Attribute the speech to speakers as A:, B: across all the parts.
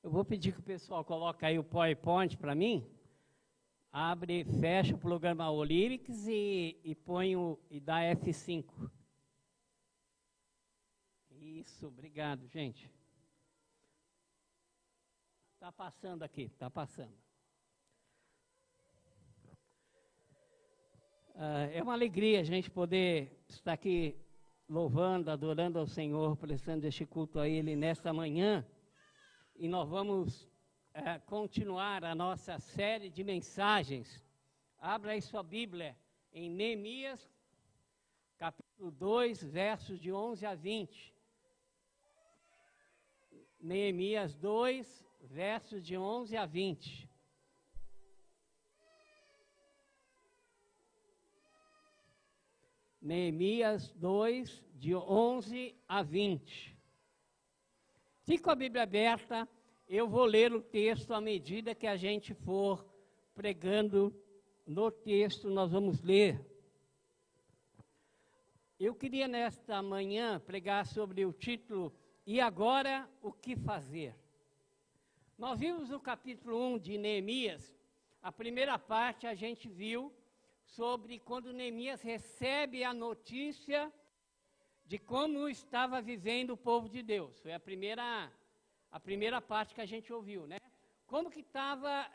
A: Eu vou pedir que o pessoal coloque aí o PowerPoint para mim. Abre, fecha o programa Olyrix e põe e dá F5. Isso, obrigado, gente. Está passando aqui, está passando. É uma alegria a gente poder estar aqui louvando, adorando ao Senhor, prestando este culto a Ele nesta manhã. E nós vamos continuar a nossa série de mensagens. Abra aí sua Bíblia em Neemias, capítulo 2, versos de 11 a 20. Neemias 2, versos de 11 a 20. Neemias 2, de 11 a 20. Fique com a Bíblia aberta, eu vou ler o texto à medida que a gente for pregando no texto, nós vamos ler. Eu queria nesta manhã pregar sobre o título, E agora o que fazer? Nós vimos no capítulo 1 de Neemias, a primeira parte a gente viu sobre quando Neemias recebe a notícia de como estava vivendo o povo de Deus. Foi a primeira parte que a gente ouviu, né? Como que estava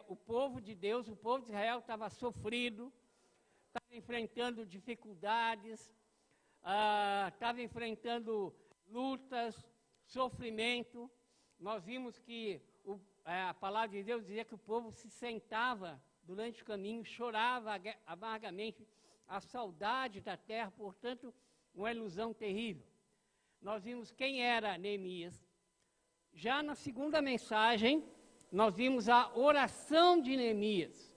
A: o povo de Deus, o povo de Israel estava sofrido, estava enfrentando dificuldades, estava enfrentando lutas, sofrimento. Nós vimos que a palavra de Deus dizia que o povo se sentava durante o caminho, chorava amargamente a saudade da terra, portanto, uma ilusão terrível. Nós vimos quem era Neemias. Já na segunda mensagem, nós vimos a oração de Neemias.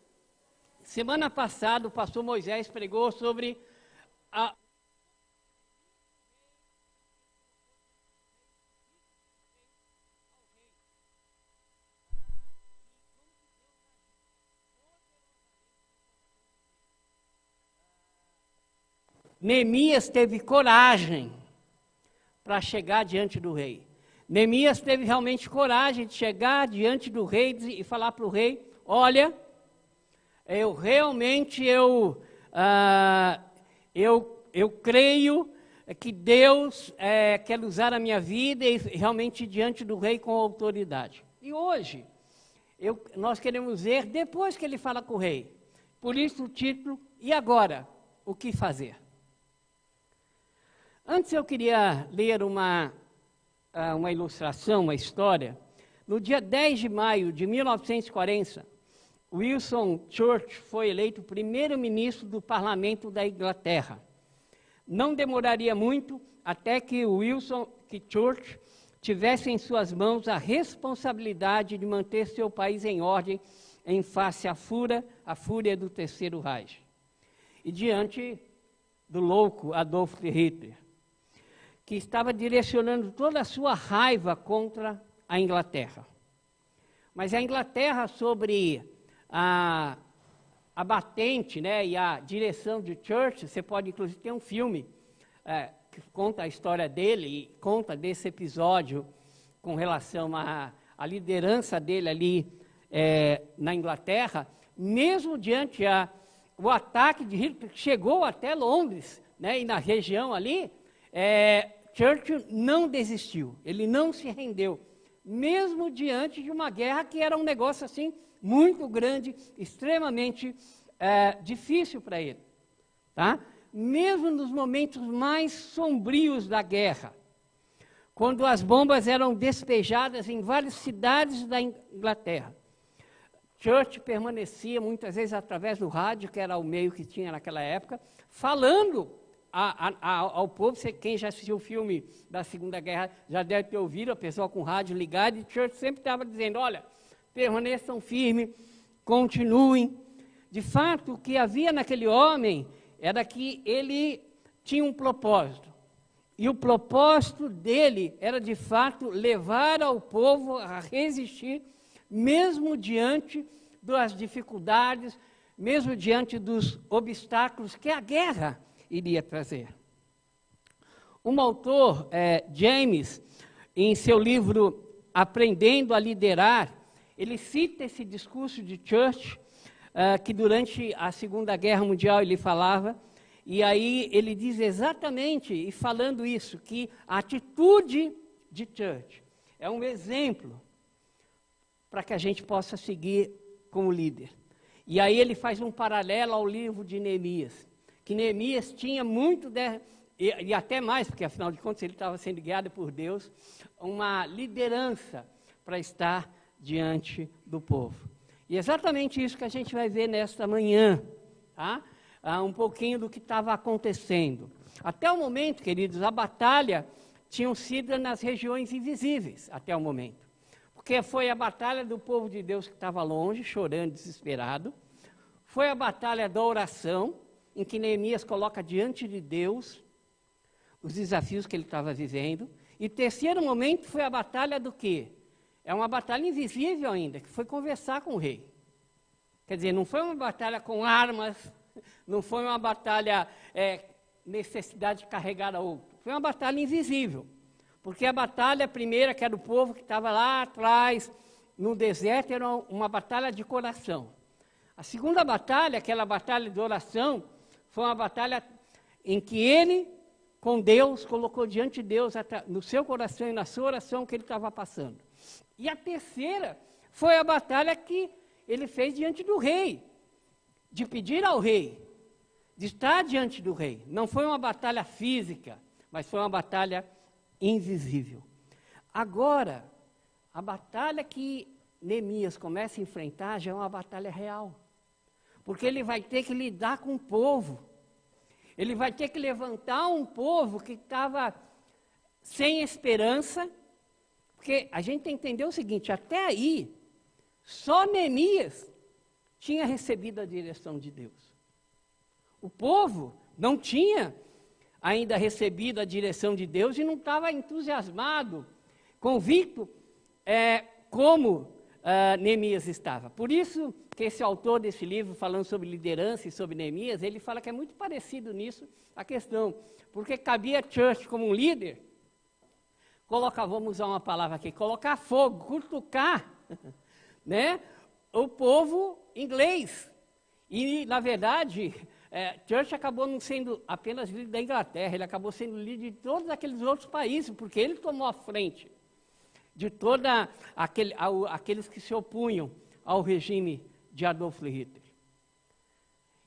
A: Semana passada, o pastor Moisés pregou sobre a Neemias teve coragem para chegar diante do rei. Neemias teve realmente coragem de chegar diante do rei e falar para o rei, olha, eu realmente, eu creio que Deus quer usar a minha vida e realmente diante do rei com autoridade. E hoje, nós queremos ver depois que ele fala com o rei. Por isso o título, E agora, o que fazer? Antes eu queria ler uma ilustração, uma história. No dia 10 de maio de 1940, Winston Churchill foi eleito primeiro-ministro do parlamento da Inglaterra. Não demoraria muito até que Churchill tivesse em suas mãos a responsabilidade de manter seu país em ordem em face à fúria do Terceiro Reich. E diante do louco Adolf Hitler, que estava direcionando toda a sua raiva contra a Inglaterra. Mas a Inglaterra, sobre a batente, né, e a direção de Churchill, você pode inclusive ter um filme que conta a história dele e conta desse episódio com relação à liderança dele ali na Inglaterra, mesmo diante o ataque de Hitler, que chegou até Londres, né, e na região ali, Churchill não desistiu, ele não se rendeu, mesmo diante de uma guerra que era um negócio assim, muito grande, extremamente difícil para ele. Tá? Mesmo nos momentos mais sombrios da guerra, quando as bombas eram despejadas em várias cidades da Inglaterra, Churchill permanecia muitas vezes através do rádio, que era o meio que tinha naquela época, falando ao povo. Quem já assistiu o filme da Segunda Guerra já deve ter ouvido a pessoa com o rádio ligado, e Churchill sempre estava dizendo, olha, permaneçam firmes, continuem. De fato, o que havia naquele homem era que ele tinha um propósito. E o propósito dele era, de fato, levar ao povo a resistir, mesmo diante das dificuldades, mesmo diante dos obstáculos que a guerra iria trazer. Um autor, James, em seu livro aprendendo a liderar, ele cita esse discurso de Churchill, que durante a Segunda Guerra Mundial ele falava, e aí ele diz exatamente, e falando isso, que a atitude de Churchill é um exemplo para que a gente possa seguir como líder. E aí ele faz um paralelo ao livro de Neemias, que Neemias tinha muito, e até mais, porque afinal de contas ele estava sendo guiado por Deus, uma liderança para estar diante do povo. E exatamente isso que a gente vai ver nesta manhã, tá? Um pouquinho do que estava acontecendo. Até o momento, queridos, a batalha tinha sido nas regiões invisíveis, até o momento. Porque foi a batalha do povo de Deus que estava longe, chorando, desesperado. Foi a batalha da oração, em que Neemias coloca diante de Deus os desafios que ele estava vivendo. E terceiro momento foi a batalha do quê? É uma batalha invisível ainda, que foi conversar com o rei. Quer dizer, não foi uma batalha com armas, não foi uma batalha necessidade de carregar a outro. Foi uma batalha invisível. Porque a batalha primeira, que era o povo que estava lá atrás, no deserto, era uma batalha de coração. A segunda batalha, aquela batalha de oração, foi uma batalha em que ele, com Deus, colocou diante de Deus, no seu coração e na sua oração, o que ele estava passando. E a terceira foi a batalha que ele fez diante do rei, de pedir ao rei, de estar diante do rei. Não foi uma batalha física, mas foi uma batalha invisível. Agora, a batalha que Neemias começa a enfrentar já é uma batalha real. Porque ele vai ter que lidar com o povo. Ele vai ter que levantar um povo que estava sem esperança. Porque a gente tem que entender o seguinte, até aí, só Neemias tinha recebido a direção de Deus. O povo não tinha ainda recebido a direção de Deus e não estava entusiasmado, convicto, como Neemias estava. Por isso que esse autor desse livro, falando sobre liderança e sobre Neemias, ele fala que é muito parecido nisso a questão, porque cabia Churchill como um líder, vamos usar uma palavra aqui, colocar fogo, cutucar, né, o povo inglês. E, na verdade, Churchill acabou não sendo apenas líder da Inglaterra, ele acabou sendo líder de todos aqueles outros países, porque ele tomou a frente de todos aqueles que se opunham ao regime de Adolf Hitler.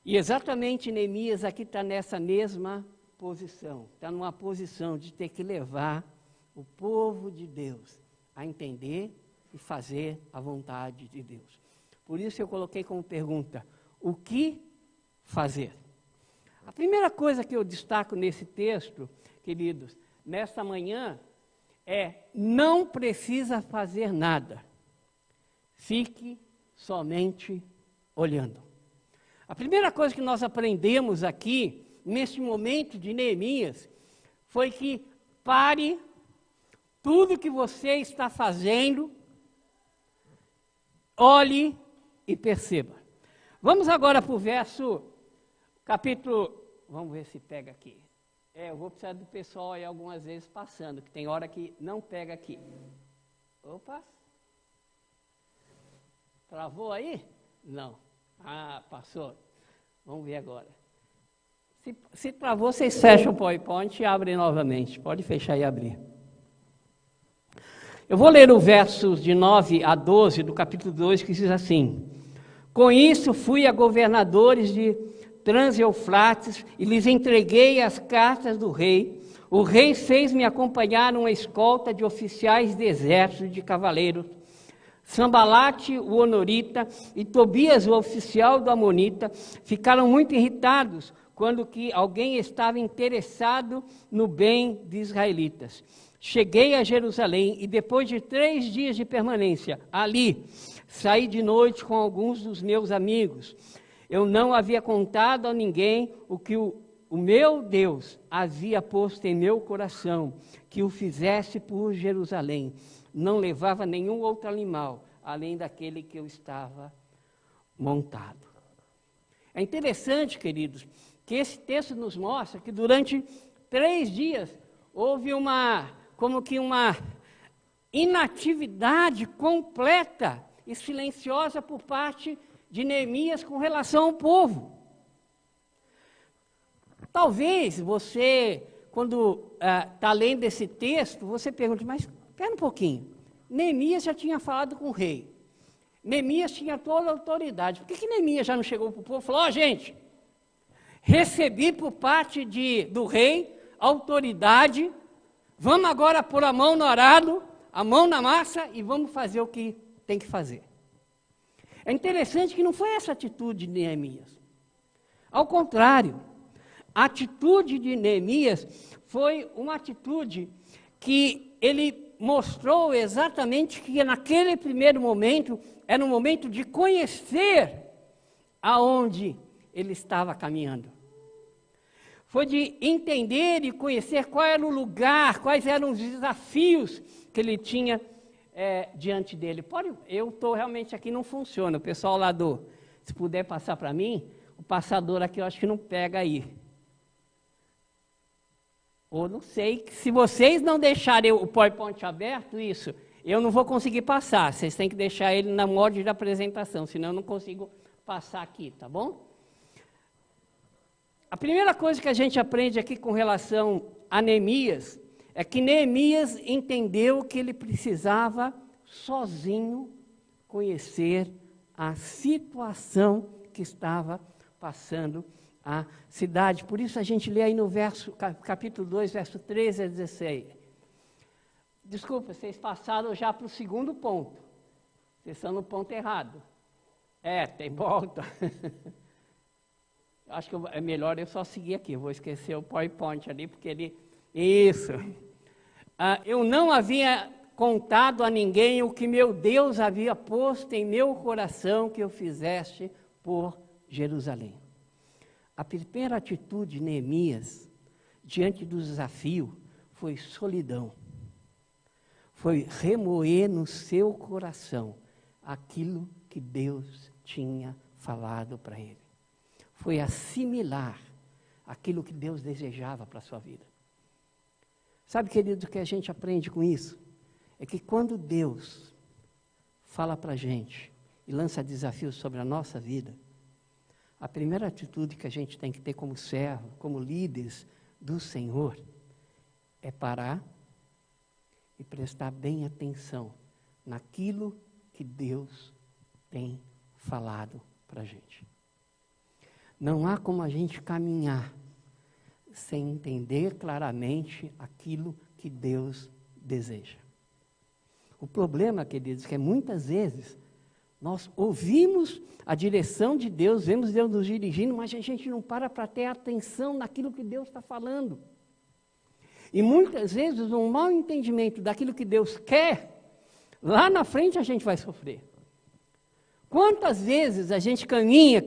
A: E exatamente Neemias aqui está nessa mesma posição, está numa posição de ter que levar o povo de Deus a entender e fazer a vontade de Deus. Por isso eu coloquei como pergunta, o que fazer? A primeira coisa que eu destaco nesse texto, queridos, nesta manhã, não precisa fazer nada. Fique somente olhando. A primeira coisa que nós aprendemos aqui, nesse momento de Neemias, foi que pare tudo que você está fazendo, olhe e perceba. Vamos agora para o capítulo, vamos ver se pega aqui. Eu vou precisar do pessoal aí algumas vezes passando, que tem hora que não pega aqui. Opa! Travou aí? Não. Passou. Vamos ver agora. Se travou, vocês fecham o PowerPoint e abrem novamente. Pode fechar e abrir. Eu vou ler o versos de 9 a 12 do capítulo 2, que diz assim: Com isso fui a governadores de Trans-Eufrates e lhes entreguei as cartas do rei. O rei fez-me acompanhar uma escolta de oficiais de exército de cavaleiros. Sambalate, o honorita, e Tobias, o oficial do amonita, ficaram muito irritados quando que alguém estava interessado no bem de israelitas. Cheguei a Jerusalém e depois de 3 dias de permanência ali, saí de noite com alguns dos meus amigos. Eu não havia contado a ninguém o que o meu Deus havia posto em meu coração, que o fizesse por Jerusalém. Não levava nenhum outro animal, além daquele que eu estava montado. É interessante, queridos, que esse texto nos mostra que durante 3 dias houve inatividade completa e silenciosa por parte de Neemias com relação ao povo. Talvez você, quando está lendo esse texto, você pergunte, mas espera um pouquinho, Neemias já tinha falado com o rei, Neemias tinha toda a autoridade, por que Neemias já não chegou para o povo e falou, gente, recebi por parte do rei autoridade, vamos agora pôr a mão no arado, a mão na massa e vamos fazer o que tem que fazer. É interessante que não foi essa atitude de Neemias. Ao contrário, a atitude de Neemias foi uma atitude que ele mostrou exatamente que naquele primeiro momento era um momento de conhecer aonde ele estava caminhando. Foi de entender e conhecer qual era o lugar, quais eram os desafios que ele tinha diante dele. Eu estou realmente aqui, não funciona. O pessoal lá se puder passar para mim, o passador aqui eu acho que não pega aí. Ou não sei, se vocês não deixarem o PowerPoint aberto, eu não vou conseguir passar. Vocês têm que deixar ele na ordem de apresentação, senão eu não consigo passar aqui, tá bom? A primeira coisa que a gente aprende aqui com relação a Neemias é que Neemias entendeu que ele precisava sozinho conhecer a situação que estava passando a cidade. Por isso a gente lê aí no capítulo 2, verso 13 a 16. Desculpa, vocês passaram já para o segundo ponto. Vocês estão no ponto errado. Tem volta. Acho que é melhor eu só seguir aqui. Eu vou esquecer o PowerPoint ali, porque ele... Isso. Eu não havia contado a ninguém o que meu Deus havia posto em meu coração que eu fizesse por Jerusalém. A primeira atitude de Neemias, diante do desafio, foi solidão. Foi remoer no seu coração aquilo que Deus tinha falado para ele. Foi assimilar aquilo que Deus desejava para a sua vida. Sabe, querido, o que a gente aprende com isso? É que quando Deus fala para a gente e lança desafios sobre a nossa vida, a primeira atitude que a gente tem que ter como servo, como líderes do Senhor, é parar e prestar bem atenção naquilo que Deus tem falado para a gente. Não há como a gente caminhar sem entender claramente aquilo que Deus deseja. O problema, queridos, é que muitas vezes nós ouvimos a direção de Deus, vemos Deus nos dirigindo, mas a gente não para ter atenção naquilo que Deus está falando. E muitas vezes um mau entendimento daquilo que Deus quer, lá na frente a gente vai sofrer. Quantas vezes a gente caminha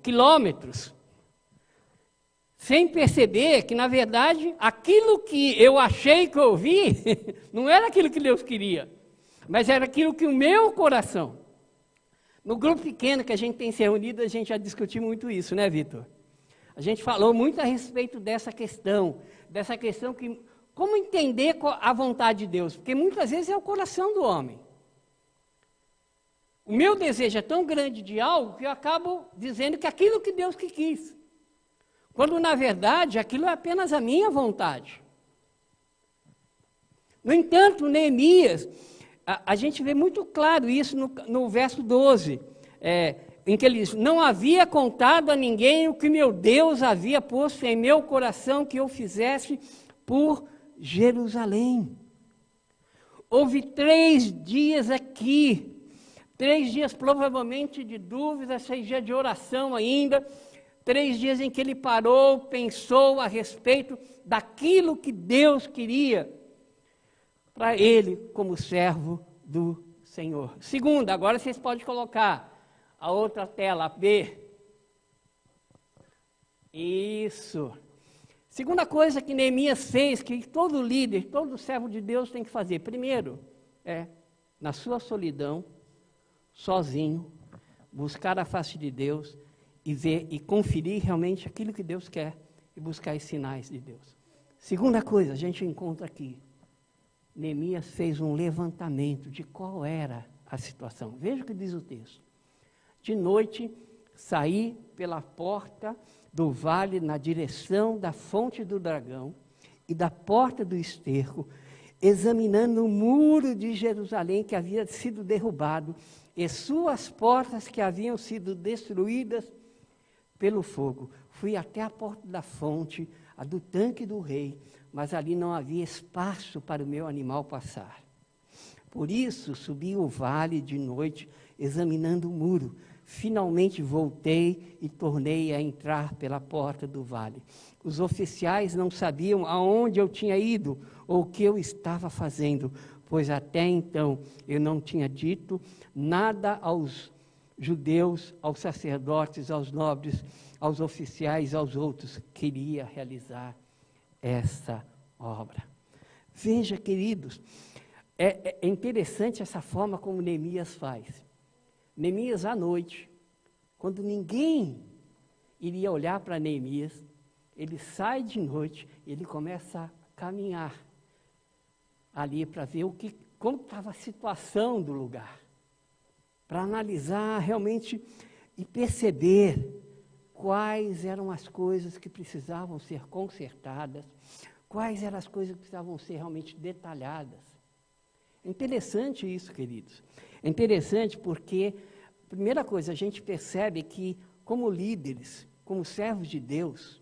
A: quilômetros, sem perceber que, na verdade, aquilo que eu achei que eu ouvi, não era aquilo que Deus queria, mas era aquilo que o meu coração. No grupo pequeno que a gente tem se reunido, a gente já discutiu muito isso, né, Vitor? A gente falou muito a respeito dessa questão que, como entender a vontade de Deus? Porque muitas vezes é o coração do homem. O meu desejo é tão grande de algo que eu acabo dizendo que aquilo que Deus que quis. Quando, na verdade, aquilo é apenas a minha vontade. No entanto, Neemias, a gente vê muito claro isso no verso 12, em que ele diz, não havia contado a ninguém o que meu Deus havia posto em meu coração que eu fizesse por Jerusalém. Houve 3 dias aqui, 3 dias provavelmente de dúvidas, 6 dias de oração ainda, 3 dias em que ele parou, pensou a respeito daquilo que Deus queria para ele como servo do Senhor. Segunda, agora vocês podem colocar a outra tela, a B. Isso. Segunda coisa que Neemias fez, que todo líder, todo servo de Deus tem que fazer. Primeiro, na sua solidão, sozinho, buscar a face de Deus e ver e conferir realmente aquilo que Deus quer e buscar os sinais de Deus. Segunda coisa, a gente encontra aqui, Neemias fez um levantamento de qual era a situação. Veja o que diz o texto. De noite, saí pela porta do vale na direção da fonte do dragão e da porta do esterco, examinando o muro de Jerusalém que havia sido derrubado e suas portas que haviam sido destruídas pelo fogo. Fui até a porta da fonte, a do tanque do rei, mas ali não havia espaço para o meu animal passar. Por isso, subi o vale de noite, examinando o muro. Finalmente voltei e tornei a entrar pela porta do vale. Os oficiais não sabiam aonde eu tinha ido ou o que eu estava fazendo, pois até então eu não tinha dito nada aos judeus, aos sacerdotes, aos nobres, aos oficiais, aos outros. Queria realizar essa obra. Veja, queridos, é interessante essa forma como Neemias faz. Neemias, à noite, quando ninguém iria olhar para Neemias, ele sai de noite e ele começa a caminhar ali para ver como estava a situação do lugar, para analisar realmente e perceber quais eram as coisas que precisavam ser consertadas, quais eram as coisas que precisavam ser realmente detalhadas. É interessante isso, queridos. É interessante porque, primeira coisa, a gente percebe que, como líderes, como servos de Deus,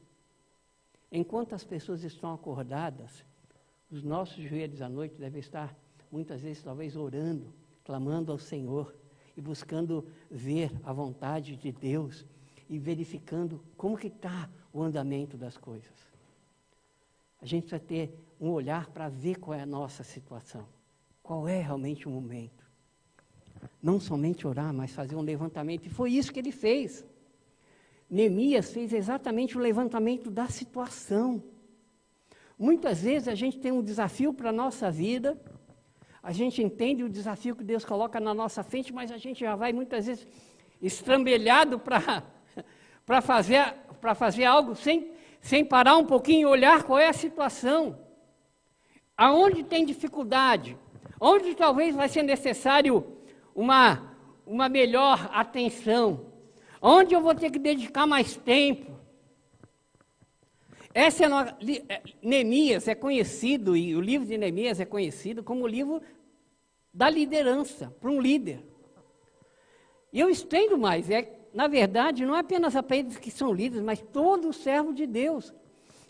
A: enquanto as pessoas estão acordadas, os nossos joelhos à noite devem estar, muitas vezes, talvez orando, clamando ao Senhor e buscando ver a vontade de Deus e verificando como que está o andamento das coisas. A gente precisa ter um olhar para ver qual é a nossa situação, qual é realmente o momento. Não somente orar, mas fazer um levantamento. E foi isso que ele fez. Neemias fez exatamente o levantamento da situação. Muitas vezes a gente tem um desafio para a nossa vida, a gente entende o desafio que Deus coloca na nossa frente, mas a gente já vai muitas vezes estrambelhado para fazer algo sem parar um pouquinho e olhar qual é a situação. Aonde tem dificuldade, onde talvez vai ser necessário uma melhor atenção, onde eu vou ter que dedicar mais tempo. Neemias é conhecido, e o livro de Neemias é conhecido como o livro da liderança, para um líder. E eu estendo mais, na verdade, não é apenas aqueles que são líderes, mas todo servo de Deus,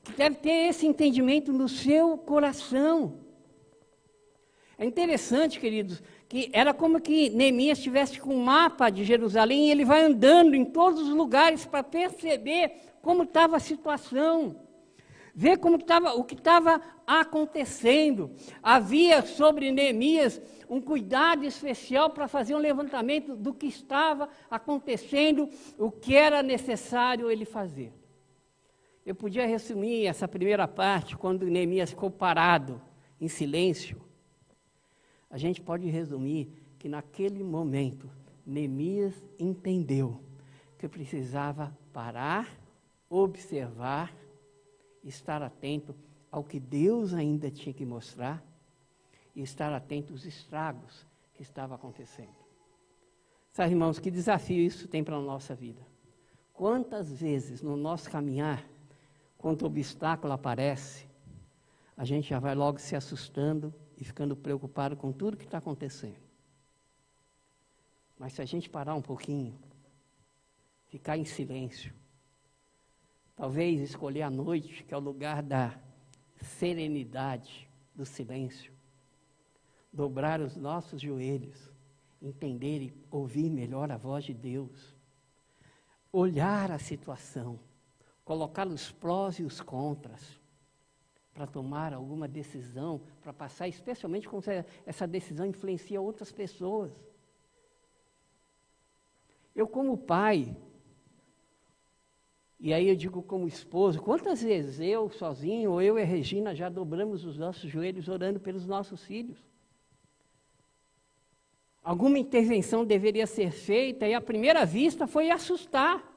A: que deve ter esse entendimento no seu coração. É interessante, queridos, que era como que Neemias estivesse com um mapa de Jerusalém e ele vai andando em todos os lugares para perceber como estava a situação, ver o que estava acontecendo. Havia sobre Neemias um cuidado especial para fazer um levantamento do que estava acontecendo, o que era necessário ele fazer. Eu podia resumir essa primeira parte, quando Neemias ficou parado, em silêncio. A gente pode resumir que naquele momento, Neemias entendeu que precisava parar, observar, estar atento ao que Deus ainda tinha que mostrar e estar atento aos estragos que estavam acontecendo. Sabe, irmãos, que desafio isso tem para a nossa vida? Quantas vezes no nosso caminhar, quando o obstáculo aparece, a gente já vai logo se assustando e ficando preocupado com tudo que está acontecendo. Mas se a gente parar um pouquinho, ficar em silêncio, talvez escolher a noite, que é o lugar da serenidade, do silêncio, dobrar os nossos joelhos, entender e ouvir melhor a voz de Deus, olhar a situação, colocar os prós e os contras, para tomar alguma decisão, para passar, especialmente quando essa decisão influencia outras pessoas. Eu, como pai, e aí eu digo como esposo, quantas vezes eu sozinho, ou eu e a Regina, já dobramos os nossos joelhos orando pelos nossos filhos? Alguma intervenção deveria ser feita e à primeira vista foi assustar.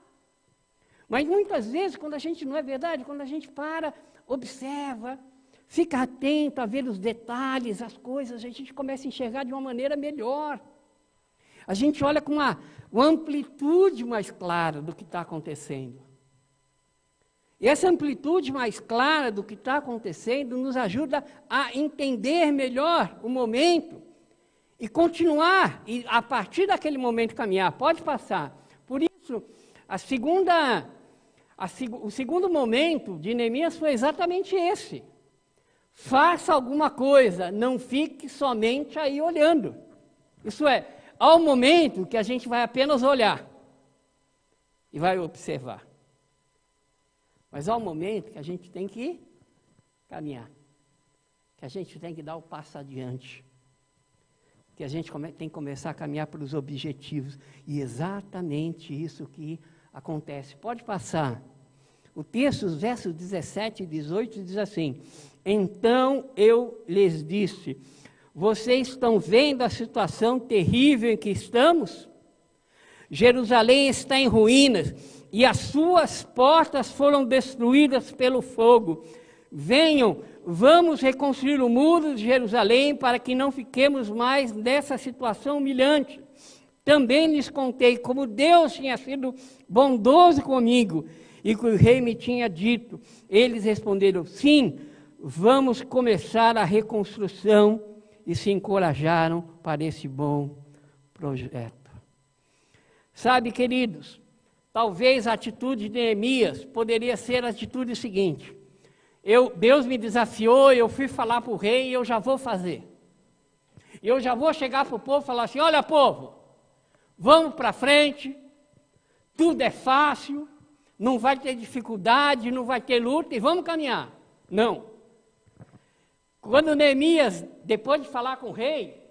A: Mas muitas vezes, quando a gente, não é verdade, quando a gente para, observa, fica atento a ver os detalhes, as coisas, a gente começa a enxergar de uma maneira melhor. A gente olha com uma amplitude mais clara do que está acontecendo. E essa amplitude mais clara do que está acontecendo nos ajuda a entender melhor o momento e continuar, e a partir daquele momento caminhar. Pode passar. Por isso, o segundo momento de Neemias foi exatamente esse. Faça alguma coisa, não fique somente aí olhando. Isso é, há um momento que a gente vai apenas olhar e vai observar. Mas há um momento que a gente tem que caminhar, que a gente tem que dar o passo adiante, que a gente tem que começar a caminhar para os objetivos. E exatamente isso que acontece. Pode passar. O texto, os versos 17 e 18, diz assim: então eu lhes disse, vocês estão vendo a situação terrível em que estamos? Jerusalém está em ruínas e as suas portas foram destruídas pelo fogo. Venham, vamos reconstruir o muro de Jerusalém para que não fiquemos mais nessa situação humilhante. Também lhes contei como Deus tinha sido bondoso comigo e que o rei me tinha dito. Eles responderam, sim, vamos começar a reconstrução, e se encorajaram para esse bom projeto. Sabe, queridos, talvez a atitude de Neemias poderia ser a atitude seguinte: Deus me desafiou, eu fui falar para o rei e eu já vou fazer. Eu já vou chegar para o povo e falar assim, olha povo, vamos para frente, tudo é fácil, não vai ter dificuldade, não vai ter luta e vamos caminhar. Não. Quando Neemias, depois de falar com o rei,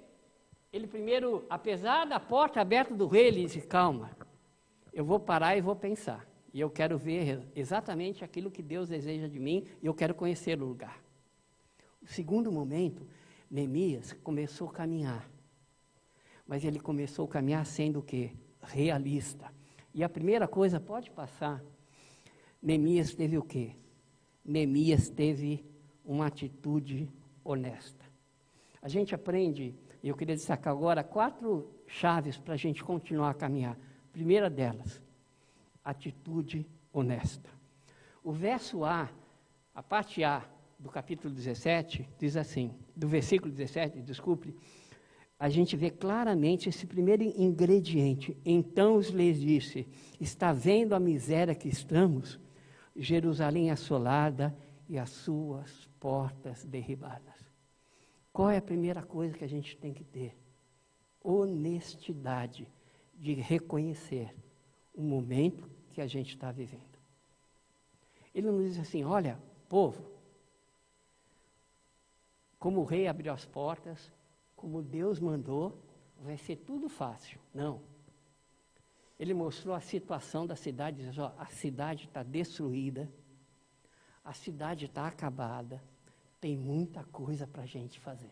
A: ele primeiro, apesar da porta aberta do rei, ele disse, calma, eu vou parar e vou pensar. E eu quero ver exatamente aquilo que Deus deseja de mim e eu quero conhecer o lugar. O segundo momento, Neemias começou a caminhar. Mas ele começou a caminhar sendo o quê? Realista. E a primeira coisa, pode passar, Neemias teve o quê? Neemias teve uma atitude honesta. A gente aprende, e eu queria destacar agora 4 chaves para a gente continuar a caminhar. Primeira delas, atitude honesta. O verso A, a parte A do capítulo 17, diz assim, do versículo 17, desculpe, a gente vê claramente esse primeiro ingrediente. Então lhes disse, está vendo a miséria que estamos? Jerusalém assolada e as suas portas derribadas. Qual é a primeira coisa que a gente tem que ter? Honestidade de reconhecer o momento que a gente está vivendo. Ele não diz assim, olha, povo, como o rei abriu as portas, como Deus mandou, vai ser tudo fácil. Não. Ele mostrou a situação da cidade, diz, ó, a cidade está destruída, a cidade está acabada, tem muita coisa para a gente fazer.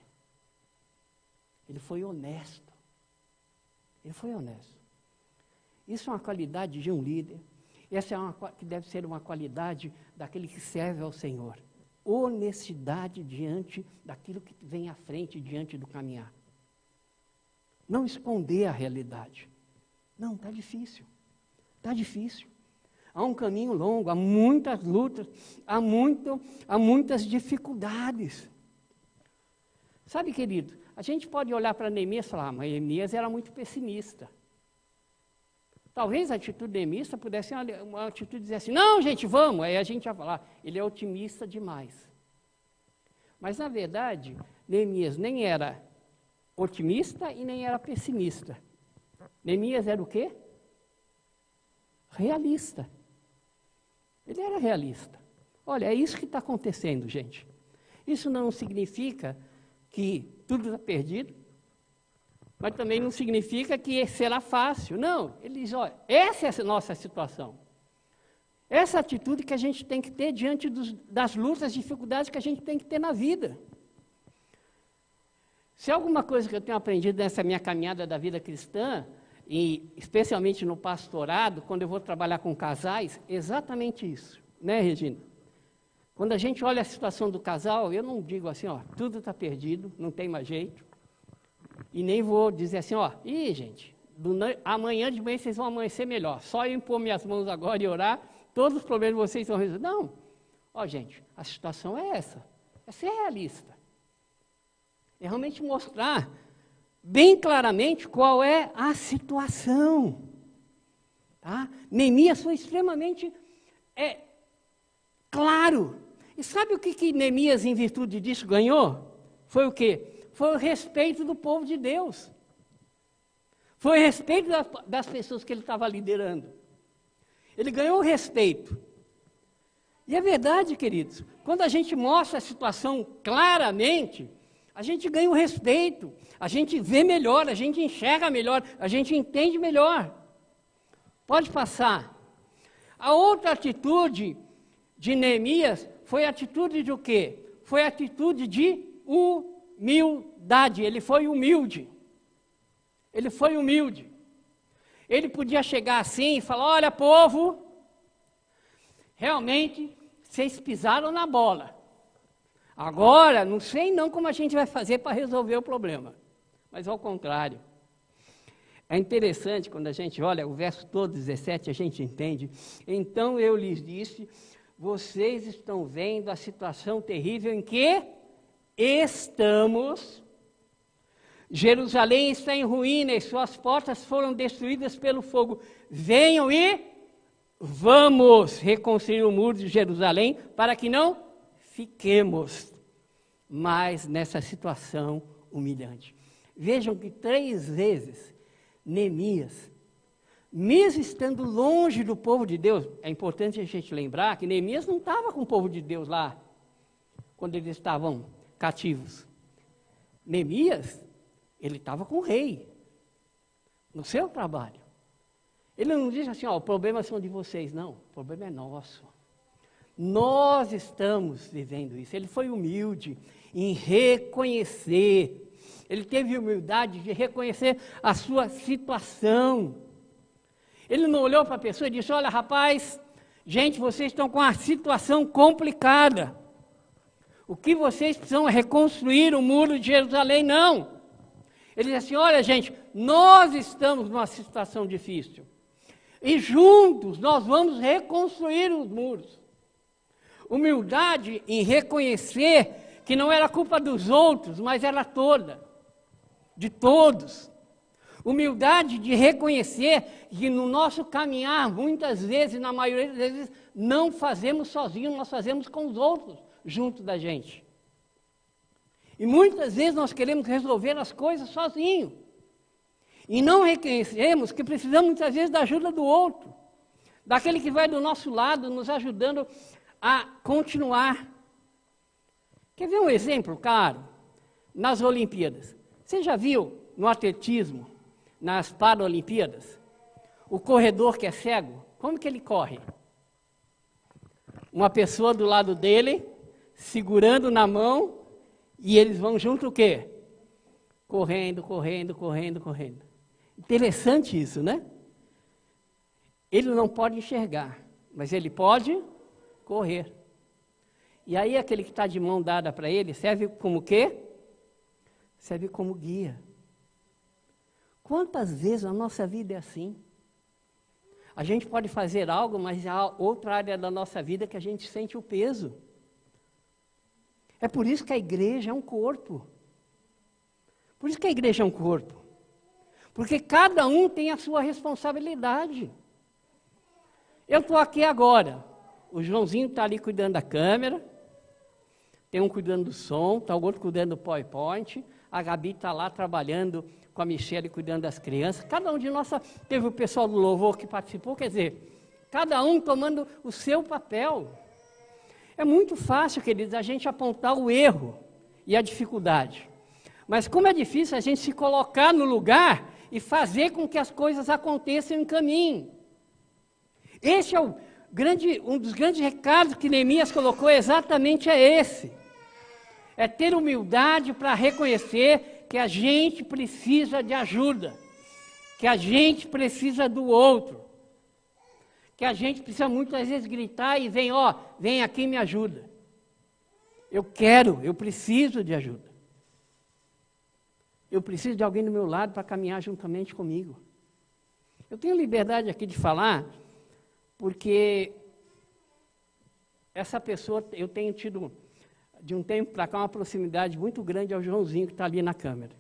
A: Ele foi honesto. Ele foi honesto. Isso é uma qualidade de um líder. Essa é que deve ser uma qualidade daquele que serve ao Senhor. Honestidade diante daquilo que vem à frente, diante do caminhar. Não esconder a realidade. Não, está difícil. Está difícil. Há um caminho longo, há muitas lutas, há muitas dificuldades. Sabe, querido, a gente pode olhar para Neemias e falar, mas Neemias era muito pessimista. Talvez a atitude de Neemias pudesse ser uma atitude de dizer assim, não, gente, vamos. Aí a gente ia falar, ele é otimista demais. Mas, na verdade, Neemias nem era otimista e nem era pessimista. Neemias era o quê? Realista. Ele era realista. Olha, é isso que está acontecendo, gente. Isso não significa que tudo está perdido, mas também não significa que será fácil. Não, ele diz, olha, essa é a nossa situação. Essa atitude que a gente tem que ter diante das lutas, dificuldades que a gente tem que ter na vida. Se há alguma coisa que eu tenho aprendido nessa minha caminhada da vida cristã, e especialmente no pastorado, quando eu vou trabalhar com casais, exatamente isso, né, Regina? Quando a gente olha a situação do casal, eu não digo assim, ó, tudo está perdido, não tem mais jeito. E nem vou dizer assim, ó, gente, amanhã de manhã vocês vão amanhecer melhor. Só eu impor minhas mãos agora e orar, todos os problemas de vocês vão resolver. Não. Ó, gente, a situação é essa. É ser realista. É realmente mostrar bem claramente qual é a situação. Tá? Neemias foi extremamente claro. E sabe o que Neemias, em virtude disso, ganhou? Foi o quê? Foi o respeito do povo de Deus. Foi o respeito das pessoas que ele estava liderando. Ele ganhou o respeito. E é verdade, queridos, quando a gente mostra a situação claramente, a gente ganha o respeito, a gente vê melhor, a gente enxerga melhor, a gente entende melhor. Pode passar. A outra atitude de Neemias foi a atitude de o quê? Foi a atitude de humildade. Ele foi humilde. Ele foi humilde. Ele podia chegar assim e falar, olha, povo, realmente vocês pisaram na bola. Agora, não sei não como a gente vai fazer para resolver o problema. Mas ao contrário. É interessante quando a gente olha o verso todo, 17, a gente entende. Então eu lhes disse, vocês estão vendo a situação terrível em que estamos. Jerusalém está em ruína e suas portas foram destruídas pelo fogo. Venham e vamos reconstruir o muro de Jerusalém para que não fiquemos mais nessa situação humilhante. Vejam que 3 vezes Neemias, mesmo estando longe do povo de Deus, é importante a gente lembrar que Neemias não estava com o povo de Deus lá, quando eles estavam cativos. Neemias, ele estava com o rei, no seu trabalho. Ele não diz assim, ó, os problemas são de vocês, não, o problema é nosso. Nós estamos vivendo isso. Ele foi humilde em reconhecer, ele teve humildade de reconhecer a sua situação. Ele não olhou para a pessoa e disse, olha rapaz, gente, vocês estão com uma situação complicada. O que vocês precisam é reconstruir o muro de Jerusalém, não. Ele disse assim, olha gente, nós estamos numa situação difícil. E juntos nós vamos reconstruir os muros. Humildade em reconhecer que não era culpa dos outros, mas era toda, de todos. Humildade de reconhecer que no nosso caminhar, muitas vezes, na maioria das vezes, não fazemos sozinhos, nós fazemos com os outros, junto da gente. E muitas vezes nós queremos resolver as coisas sozinhos. E não reconhecemos que precisamos muitas vezes da ajuda do outro, daquele que vai do nosso lado, nos ajudando a continuar. Quer ver um exemplo, claro? Nas Olimpíadas. Você já viu no atletismo, nas Paralimpíadas, o corredor que é cego, como que ele corre? Uma pessoa do lado dele, segurando na mão, e eles vão junto o quê? Correndo, correndo, correndo, correndo. Interessante isso, né? Ele não pode enxergar, mas ele pode correr. E aí aquele que está de mão dada para ele serve como quê? Serve como guia. Quantas vezes a nossa vida é assim? A gente pode fazer algo, mas há outra área da nossa vida que a gente sente o peso. É por isso que a igreja é um corpo. Por isso que a igreja é um corpo. Porque cada um tem a sua responsabilidade. Eu estou aqui agora. O Joãozinho está ali cuidando da câmera. Tem um cuidando do som, está o outro cuidando do PowerPoint. A Gabi está lá trabalhando com a Michelle cuidando das crianças. Cada um de nós, teve o pessoal do louvor que participou, quer dizer, cada um tomando o seu papel. É muito fácil, queridos, a gente apontar o erro e a dificuldade. Mas como é difícil a gente se colocar no lugar e fazer com que as coisas aconteçam em caminho. Esse é um dos grandes recados que Neemias colocou, exatamente esse. É ter humildade para reconhecer que a gente precisa de ajuda, que a gente precisa do outro, que a gente precisa muitas vezes gritar e vem aqui e me ajuda. eu preciso de ajuda. Eu preciso de alguém do meu lado para caminhar juntamente comigo. Eu tenho liberdade aqui de falar, porque essa pessoa, eu tenho tido, de um tempo para cá, uma proximidade muito grande ao Joãozinho, que está ali na câmera.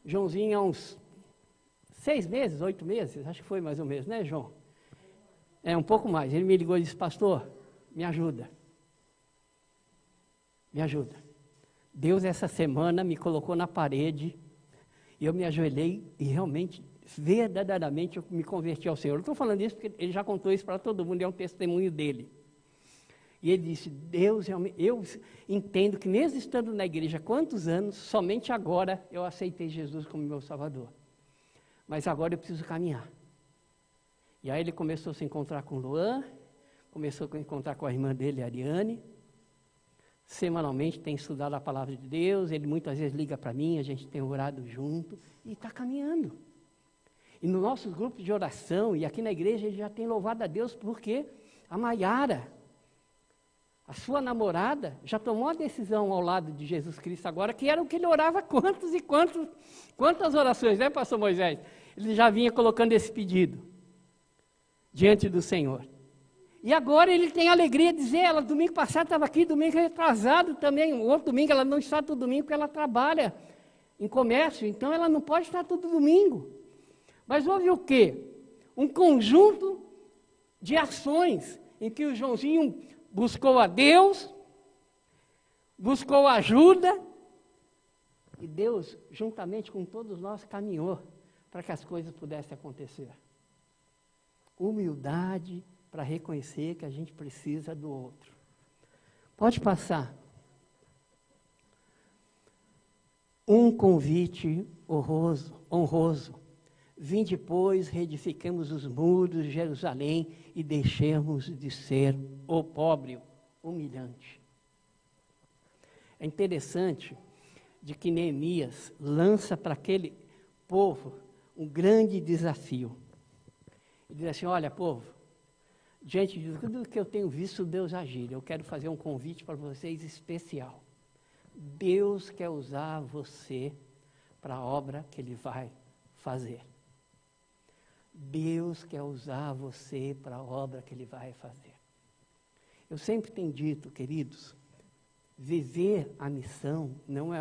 A: O Joãozinho há uns 6 meses, 8 meses, acho que foi mais ou menos, né, João? Um pouco mais. Ele me ligou e disse, pastor, me ajuda. Me ajuda. Deus, essa semana, me colocou na parede, e eu me ajoelhei, e realmente, verdadeiramente, eu me converti ao Senhor. Eu estou falando isso porque ele já contou isso para todo mundo, é um testemunho dele. E ele disse, Deus, eu entendo que mesmo estando na igreja há quantos anos, somente agora eu aceitei Jesus como meu Salvador. Mas agora eu preciso caminhar. E aí ele começou a se encontrar com o Luan, começou a se encontrar com a irmã dele, a Ariane. Semanalmente tem estudado a palavra de Deus, ele muitas vezes liga para mim, a gente tem orado junto, e está caminhando. E no nosso grupo de oração, e aqui na igreja, ele já tem louvado a Deus, porque a Maiara, a sua namorada, já tomou a decisão ao lado de Jesus Cristo agora, que era o que ele orava quantas orações, né, pastor Moisés? Ele já vinha colocando esse pedido diante do Senhor. E agora ele tem a alegria de dizer, ela domingo passado estava aqui, domingo retrasado também, o outro domingo ela não está todo domingo porque ela trabalha em comércio, então ela não pode estar todo domingo. Mas houve o quê? Um conjunto de ações em que o Joãozinho buscou a Deus, buscou ajuda, e Deus, juntamente com todos nós, caminhou para que as coisas pudessem acontecer. Humildade para reconhecer que a gente precisa do outro. Pode passar. Um convite honroso. Vinde, pois, reedifiquemos os muros de Jerusalém e deixemos de ser opróbrio, humilhante. É interessante de que Neemias lança para aquele povo um grande desafio. Ele diz assim, olha, povo, diante de tudo que eu tenho visto Deus agir, eu quero fazer um convite para vocês especial. Deus quer usar você para a obra que Ele vai fazer. Deus quer usar você para a obra que Ele vai fazer. Eu sempre tenho dito, queridos, viver a missão não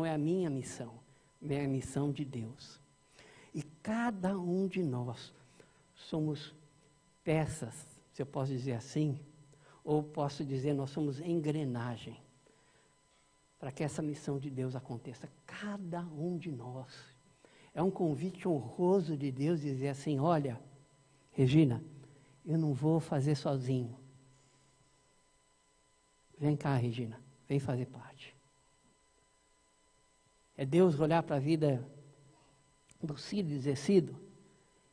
A: é a minha missão, é a missão de Deus. E cada um de nós somos peças, se eu posso dizer assim, ou posso dizer, nós somos engrenagem para que essa missão de Deus aconteça. Cada um de nós. É um convite honroso de Deus dizer assim, olha, Regina, eu não vou fazer sozinho. Vem cá, Regina, vem fazer parte. É Deus olhar para a vida do Cido e dizer, Cido,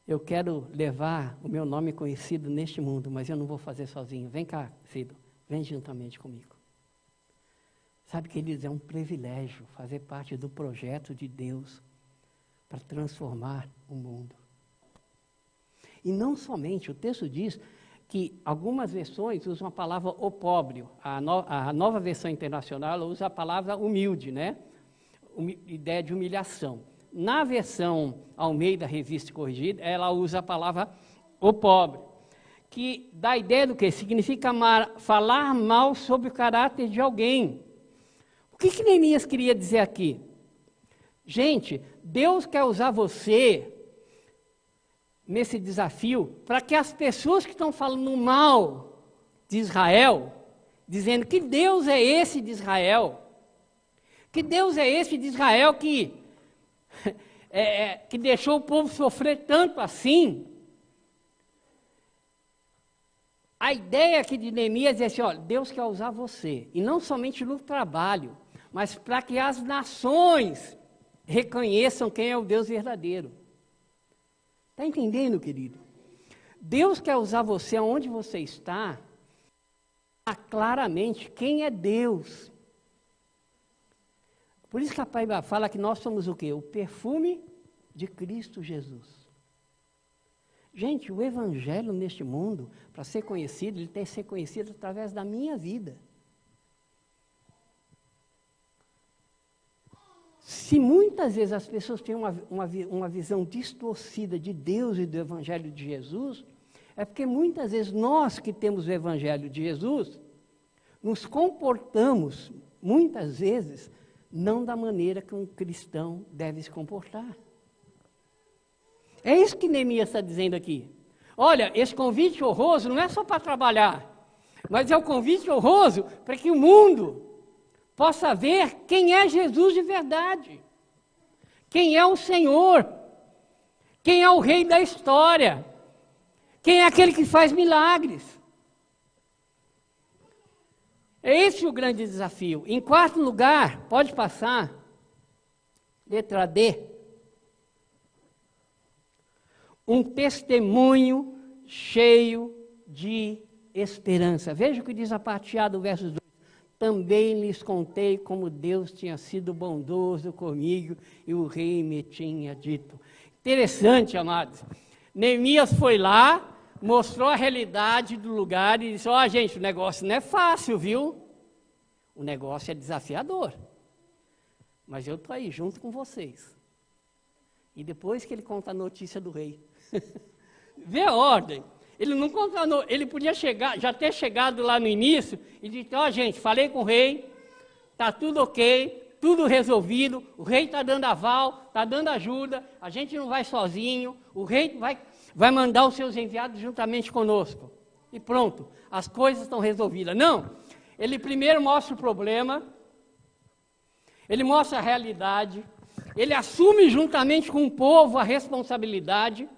A: eu quero levar o meu nome conhecido neste mundo, mas eu não vou fazer sozinho. Vem cá, Cido, vem juntamente comigo. Sabe, queridos, é um privilégio fazer parte do projeto de Deus para transformar o mundo. E não somente, o texto diz que algumas versões usam a palavra opróbrio. A nova versão internacional usa a palavra humilde, né? Ideia de humilhação. Na versão Almeida, Revista e Corrigida, ela usa a palavra opróbrio, que dá a ideia do quê? Significa falar mal sobre o caráter de alguém. O que Neemias queria dizer aqui? Gente, Deus quer usar você nesse desafio para que as pessoas que estão falando mal de Israel, dizendo que Deus é esse de Israel, que Deus é esse de Israel que deixou o povo sofrer tanto assim. A ideia aqui de Neemias é assim, olha, Deus quer usar você, e não somente no trabalho, mas para que as nações reconheçam quem é o Deus verdadeiro. Está entendendo, querido? Deus quer usar você aonde você está, claramente quem é Deus. Por isso que a Bíblia fala que nós somos o quê? O perfume de Cristo Jesus. Gente, o Evangelho neste mundo, para ser conhecido, ele tem que ser conhecido através da minha vida. Se muitas vezes as pessoas têm uma visão distorcida de Deus e do Evangelho de Jesus, é porque muitas vezes nós que temos o Evangelho de Jesus, nos comportamos, muitas vezes, não da maneira que um cristão deve se comportar. É isso que Neemias está dizendo aqui. Olha, esse convite honroso não é só para trabalhar, mas é o convite honroso para que o mundo possa ver quem é Jesus de verdade, quem é o Senhor, quem é o Rei da história, quem é aquele que faz milagres. É esse o grande desafio. Em quarto lugar, pode passar, letra D, um testemunho cheio de esperança. Veja o que diz a parte A do verso 2. Também lhes contei como Deus tinha sido bondoso comigo e o rei me tinha dito. Interessante, amados. Neemias foi lá, mostrou a realidade do lugar e disse, ó, gente, o negócio não é fácil, viu? O negócio é desafiador. Mas eu estou aí junto com vocês. E depois que ele conta a notícia do rei. Vê a ordem. Ele não conta, ele podia chegar, já ter chegado lá no início e dito, ó, gente, falei com o rei, está tudo ok, tudo resolvido, o rei está dando aval, está dando ajuda, a gente não vai sozinho, o rei vai mandar os seus enviados juntamente conosco. E pronto, as coisas estão resolvidas. Não, ele primeiro mostra o problema, ele mostra a realidade, ele assume juntamente com o povo a responsabilidade.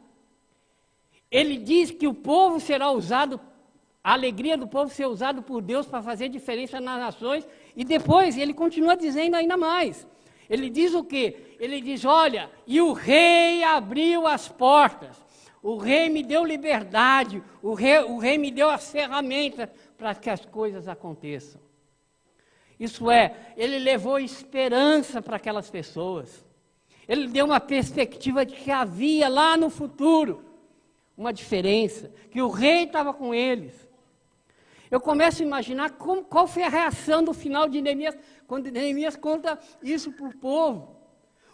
A: Ele diz que o povo será usado, a alegria do povo ser usado por Deus para fazer diferença nas nações, e depois ele continua dizendo ainda mais. Ele diz o quê? Ele diz, olha, e o rei abriu as portas, o rei me deu liberdade, o rei me deu as ferramentas para que as coisas aconteçam. Isso é, ele levou esperança para aquelas pessoas, ele deu uma perspectiva de que havia lá no futuro uma diferença, que o rei estava com eles. Eu começo a imaginar qual foi a reação do final de Neemias, quando Neemias conta isso para o povo.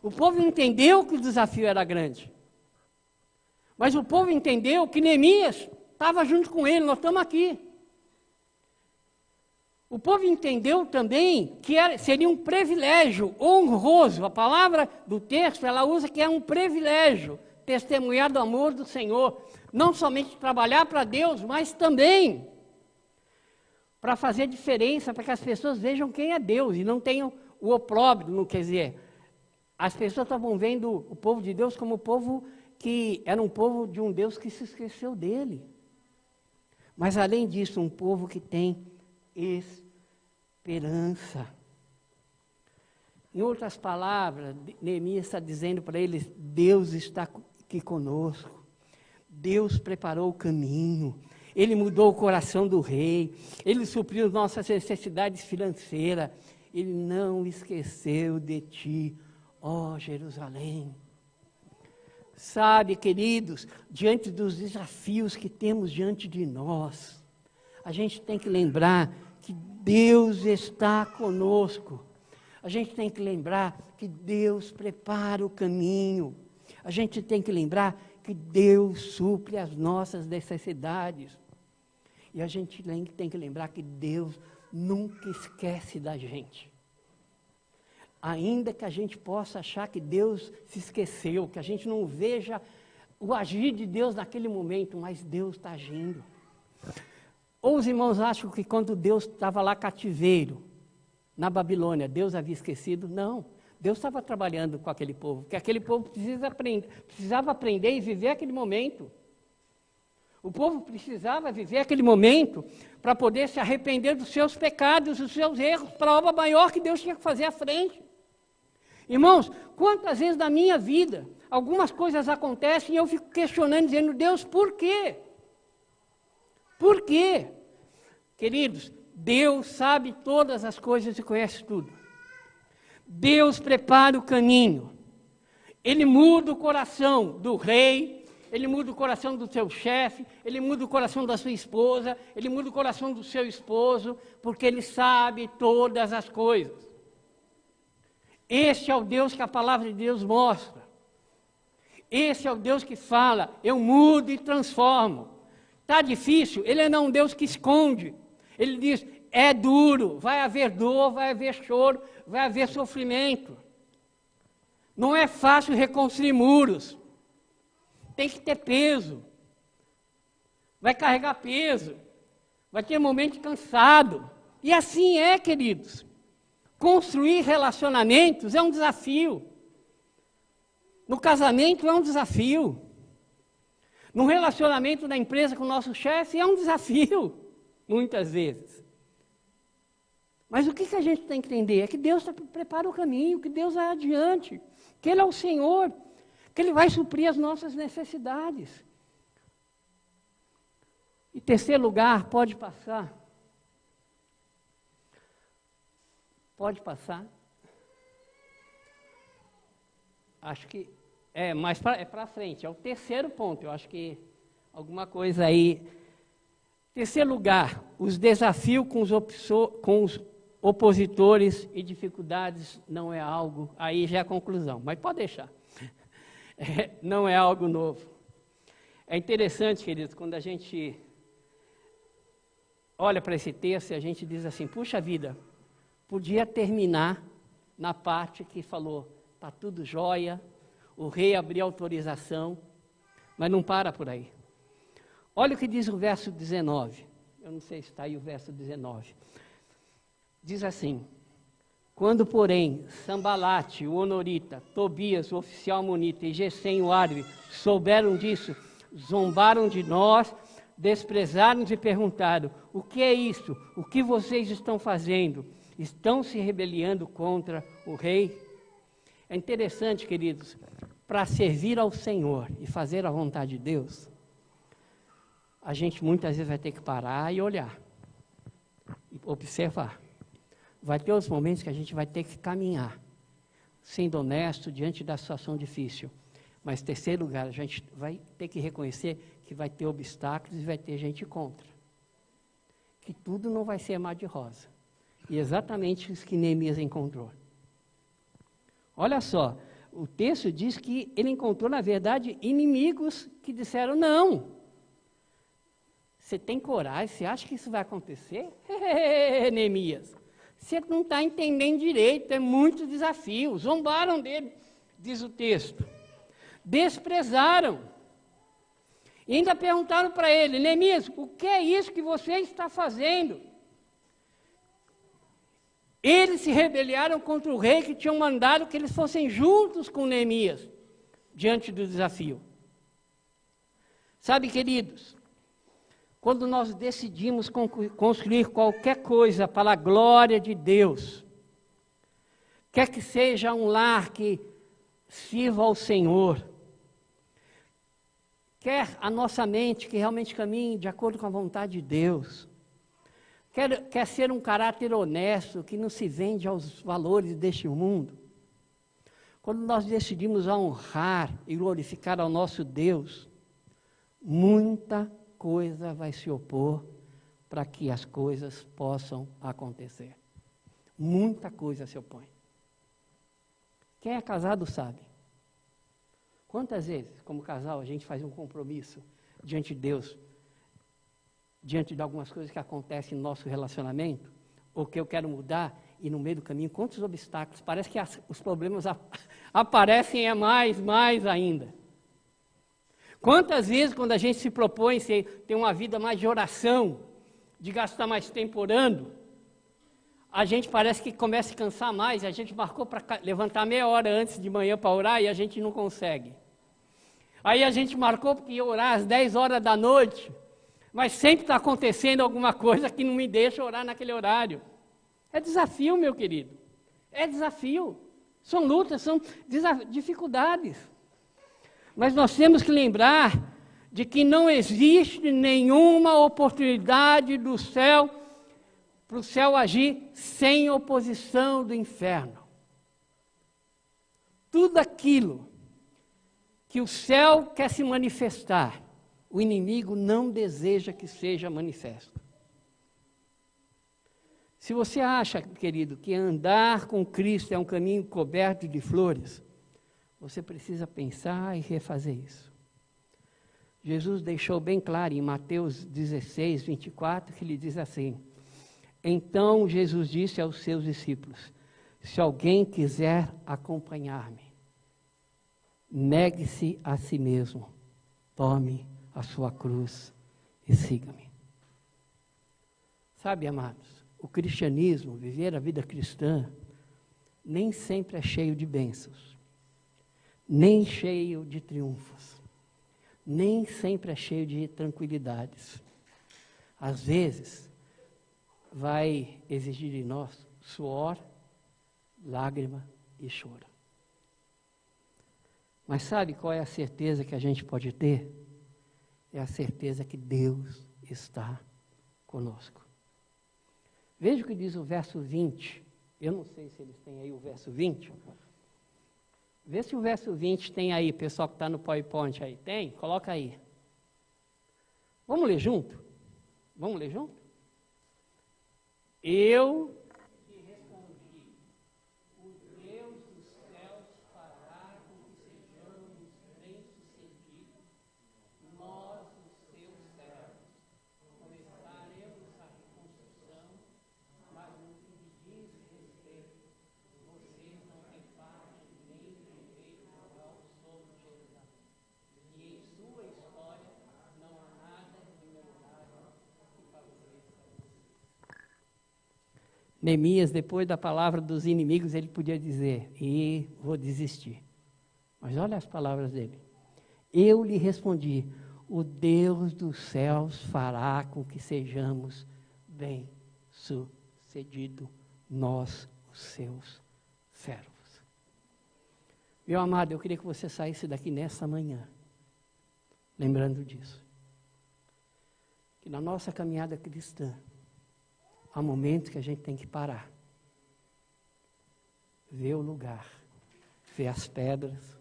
A: O povo entendeu que o desafio era grande. Mas o povo entendeu que Neemias estava junto com ele, nós estamos aqui. O povo entendeu também que seria um privilégio honroso. A palavra do texto, ela usa que é um privilégio testemunhar do amor do Senhor, não somente trabalhar para Deus, mas também para fazer diferença, para que as pessoas vejam quem é Deus e não tenham o opróbrio, não quer dizer, as pessoas estavam vendo o povo de Deus como o povo que era um povo de um Deus que se esqueceu dele. Mas além disso, um povo que tem esperança. Em outras palavras, Neemias está dizendo para eles, Deus está aqui conosco, Deus preparou o caminho, Ele mudou o coração do rei, Ele supriu nossas necessidades financeiras, Ele não esqueceu de ti, ó Jerusalém. Sabe, queridos, diante dos desafios que temos diante de nós, a gente tem que lembrar que Deus está conosco. A gente tem que lembrar que Deus prepara o caminho. A gente tem que lembrar que Deus supre as nossas necessidades. E a gente tem que lembrar que Deus nunca esquece da gente. Ainda que a gente possa achar que Deus se esqueceu, que a gente não veja o agir de Deus naquele momento, mas Deus está agindo. Ou os irmãos acham que quando Deus estava lá cativeiro, na Babilônia, Deus havia esquecido? Não, Deus estava trabalhando com aquele povo, porque aquele povo precisava aprender e viver aquele momento. O povo precisava viver aquele momento para poder se arrepender dos seus pecados, dos seus erros, para a obra maior que Deus tinha que fazer à frente. Irmãos, quantas vezes na minha vida, algumas coisas acontecem e eu fico questionando, dizendo, Deus, por quê? Por quê? Queridos, Deus sabe todas as coisas e conhece tudo. Deus prepara o caminho. Ele muda o coração do rei, ele muda o coração do seu chefe, ele muda o coração da sua esposa, ele muda o coração do seu esposo, porque ele sabe todas as coisas. Esse é o Deus que a palavra de Deus mostra. Esse é o Deus que fala, eu mudo e transformo. Está difícil? Ele não é um Deus que esconde. Ele diz, é duro, vai haver dor, vai haver choro, vai haver sofrimento. Não é fácil reconstruir muros. Tem que ter peso. Vai carregar peso. Vai ter momento cansado. E assim é, queridos. Construir relacionamentos é um desafio. No casamento é um desafio. No relacionamento da empresa com o nosso chefe é um desafio, muitas vezes. Mas o que a gente tem que entender? É que Deus prepara o caminho, que Deus vai adiante, que Ele é o Senhor, que Ele vai suprir as nossas necessidades. E terceiro lugar, pode passar. Pode passar. Acho que mas é para frente, é o terceiro ponto, eu acho que alguma coisa aí. Terceiro lugar, os desafios com os opositores e dificuldades não é algo, aí já é a conclusão, mas pode deixar, não é algo novo. É interessante, queridos, quando a gente olha para esse texto e a gente diz assim, puxa vida, podia terminar na parte que falou, está tudo jóia, o rei abriu autorização, mas não para por aí. Olha o que diz o verso 19. Eu não sei se está aí o verso 19. Diz assim, quando, porém, Sambalate, o honorita, Tobias, o oficial amonita, e Gesem, o árabe, souberam disso, zombaram de nós, desprezaram-nos e perguntaram, o que é isso? O que vocês estão fazendo? Estão se rebelando contra o rei? É interessante, queridos, para servir ao Senhor e fazer a vontade de Deus, a gente muitas vezes vai ter que parar e olhar, e observar. Vai ter os momentos que a gente vai ter que caminhar, sendo honesto diante da situação difícil. Mas, em terceiro lugar, a gente vai ter que reconhecer que vai ter obstáculos e vai ter gente contra. Que tudo não vai ser mar de rosa. E exatamente isso que Neemias encontrou. Olha só, o texto diz que ele encontrou, na verdade, inimigos que disseram, não. Você tem coragem? Você acha que isso vai acontecer? Neemias, você não está entendendo direito, é muito desafio. Zombaram dele, diz o texto. Desprezaram. E ainda perguntaram para ele, Neemias, o que é isso que você está fazendo? Eles se rebelaram contra o rei que tinham mandado que eles fossem juntos com Neemias, diante do desafio. Sabe, queridos, quando nós decidimos construir qualquer coisa para a glória de Deus, quer que seja um lar que sirva ao Senhor, quer a nossa mente que realmente caminhe de acordo com a vontade de Deus, quer ser um caráter honesto, que não se vende aos valores deste mundo. Quando nós decidimos honrar e glorificar ao nosso Deus, muita coisa vai se opor para que as coisas possam acontecer. Muita coisa se opõe. Quem é casado sabe. Quantas vezes, como casal, a gente faz um compromisso diante de Deus, diante de algumas coisas que acontecem no nosso relacionamento, ou que eu quero mudar, e no meio do caminho, quantos obstáculos, parece que os problemas aparecem mais ainda. Quantas vezes, quando a gente se propõe ter uma vida mais de oração, de gastar mais tempo orando, a gente parece que começa a cansar mais, a gente marcou para levantar meia hora antes de manhã para orar, e a gente não consegue. Aí a gente marcou porque ia orar às 10 horas da noite, mas sempre está acontecendo alguma coisa que não me deixa orar naquele horário. É desafio, meu querido. É desafio. São lutas, são dificuldades. Mas nós temos que lembrar de que não existe nenhuma oportunidade do céu, para o céu agir sem oposição do inferno. Tudo aquilo que o céu quer se manifestar, o inimigo não deseja que seja manifesto. Se você acha, querido, que andar com Cristo é um caminho coberto de flores, você precisa pensar e refazer isso. Jesus deixou bem claro em Mateus 16, 24, que ele diz assim: então Jesus disse aos seus discípulos: se alguém quiser acompanhar-me, negue-se a si mesmo, tome a sua cruz e siga-me. Sabe, amados, o cristianismo, viver a vida cristã, nem sempre é cheio de bênçãos, nem cheio de triunfos, nem sempre é cheio de tranquilidades. Às vezes, vai exigir de nós suor, lágrima e choro. Mas sabe qual é a certeza que a gente pode ter? É a certeza que Deus está conosco. Veja o que diz o verso 20. Eu não sei se eles têm aí o verso 20. Vê se o verso 20 tem aí, pessoal que está no PowerPoint aí. Tem? Coloca aí. Vamos ler junto? Vamos ler junto? Eu te respondi, o Deus dos céus fará com que sejamos bem-sucedidos, nós, os seus servos. Começaremos a reconstrução, mas no que me diz respeito, vocês não têm parte nem direito ao sono de Jerusalém. E em sua história não há nada de memorável que favoreça vocês. Neemias, depois da palavra dos inimigos, ele podia dizer: e vou desistir. Mas olha as palavras dele. Eu lhe respondi: o Deus dos céus fará com que sejamos bem-sucedidos, nós, os seus servos. Meu amado, eu queria que você saísse daqui nessa manhã, lembrando disso. Que na nossa caminhada cristã, há momentos que a gente tem que parar, ver o lugar, ver as pedras,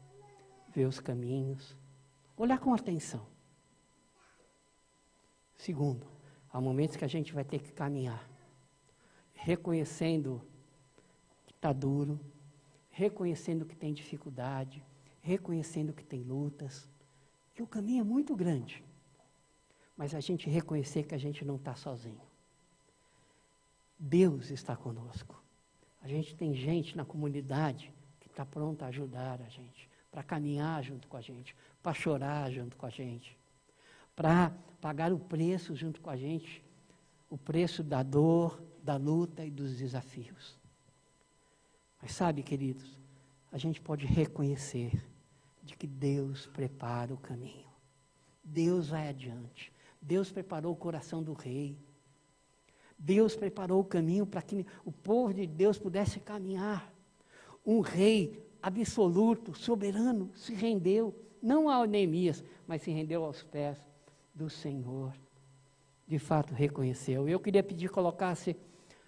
A: ver os caminhos, olhar com atenção. Segundo, há momentos que a gente vai ter que caminhar, reconhecendo que está duro, reconhecendo que tem dificuldade, reconhecendo que tem lutas, que o caminho é muito grande, mas a gente reconhecer que a gente não está sozinho. Deus está conosco. A gente tem gente na comunidade que está pronta a ajudar a gente, para caminhar junto com a gente, para chorar junto com a gente, para pagar o preço junto com a gente, o preço da dor, da luta e dos desafios. Mas sabe, queridos, a gente pode reconhecer de que Deus prepara o caminho. Deus vai adiante. Deus preparou o coração do rei. Deus preparou o caminho para que o povo de Deus pudesse caminhar. Um rei absoluto, soberano, se rendeu, não a Neemias, mas se rendeu aos pés do Senhor. De fato, reconheceu. Eu queria pedir que colocasse